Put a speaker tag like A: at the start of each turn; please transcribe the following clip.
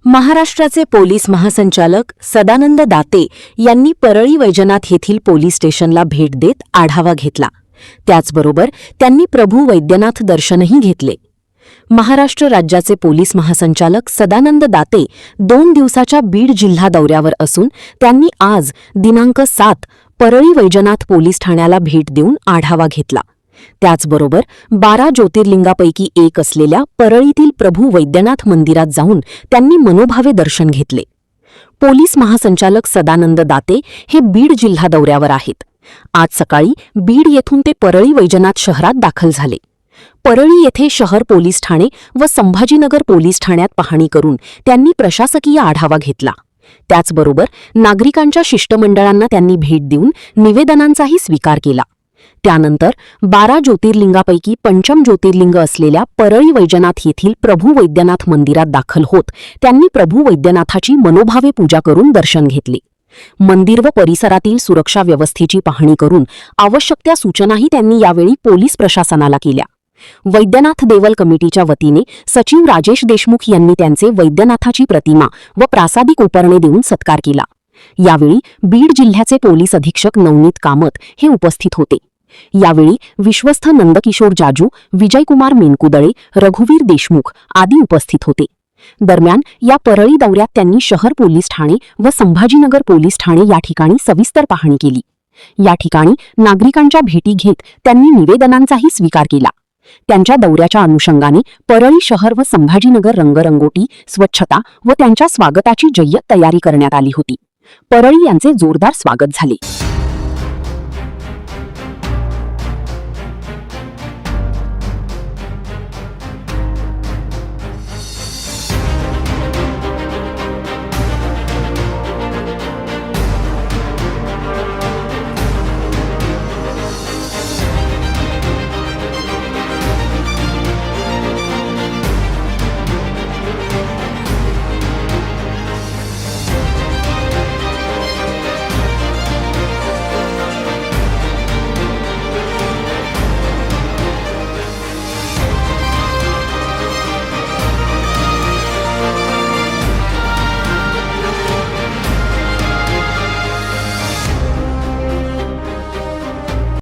A: महाराष्ट्राचे पोलीस महासंचालक सदानंद दाते यांनी परळी वैजनाथ येथील पोलीस स्टेशनला भेट देत आढावा घेतला. त्याचबरोबर त्यांनी प्रभू वैद्यनाथ दर्शनही घेतले. महाराष्ट्र राज्याचे पोलीस महासंचालक सदानंद दाते 2 दिवसाच्या बीड जिल्हा दौऱ्यावर असून त्यांनी आज दिनांक 7 परळी वैजनाथ पोलीस ठाण्याला भेट देऊन आढावा घेतला. त्याचबरोबर 12 ज्योतिर्लिंगापैकी एक असलेल्या परळीतील प्रभू वैद्यनाथ मंदिरात जाऊन त्यांनी मनोभावे दर्शन घेतले. पोलीस महासंचालक सदानंद दाते हे बीड जिल्हा दौऱ्यावर आहेत. आज सकाळी बीड येथून ते परळी वैजनाथ शहरात दाखल झाले. परळी येथे शहर पोलीस ठाणे व संभाजीनगर पोलीस ठाण्यात पाहणी करून त्यांनी प्रशासकीय आढावा घेतला. त्याचबरोबर नागरिकांच्या शिष्टमंडळांना त्यांनी भेट देऊन निवेदनांचाही स्वीकार केला. त्यानंतर 12 ज्योतिर्लिंगापैकी पंचम ज्योतिर्लिंग असलेल्या परळी वैजनाथ येथील प्रभू वैद्यनाथ मंदिरात दाखल होत त्यांनी प्रभू वैद्यनाथाची मनोभावे पूजा करून दर्शन घेतले. मंदिर व परिसरातील सुरक्षा व्यवस्थेची पाहणी करून आवश्यक त्या सूचनाही त्यांनी यावेळी पोलीस प्रशासनाला केल्या. वैद्यनाथ देवल कमिटीच्या वतीने सचिव राजेश देशमुख यांनी त्यांचे वैद्यनाथाची प्रतिमा व प्रासादिक उपरणे देऊन सत्कार केला. यावेळी बीड जिल्ह्याचे पोलीस अधीक्षक नवनीत कामत हे उपस्थित होते. यावेळी विश्वस्थ नंदकिशोर जाजू, विजयकुमार मेनकुदळे, रघुवीर देशमुख आदी उपस्थित होते. दरम्यान या परळी दौऱ्यात त्यांनी शहर पोलीस ठाणे व संभाजीनगर पोलीस ठाणे या ठिकाणी सविस्तर पाहणी केली. या ठिकाणी नागरिकांच्या भेटी घेत त्यांनी निवेदनांचाही स्वीकार केला. त्यांच्या दौऱ्याच्या अनुषंगाने परळी शहर व संभाजीनगर रंगरंगोटी, स्वच्छता व त्यांच्या स्वागताची जय्यत तयारी करण्यात आली होती. परळी यांचे जोरदार स्वागत झाले.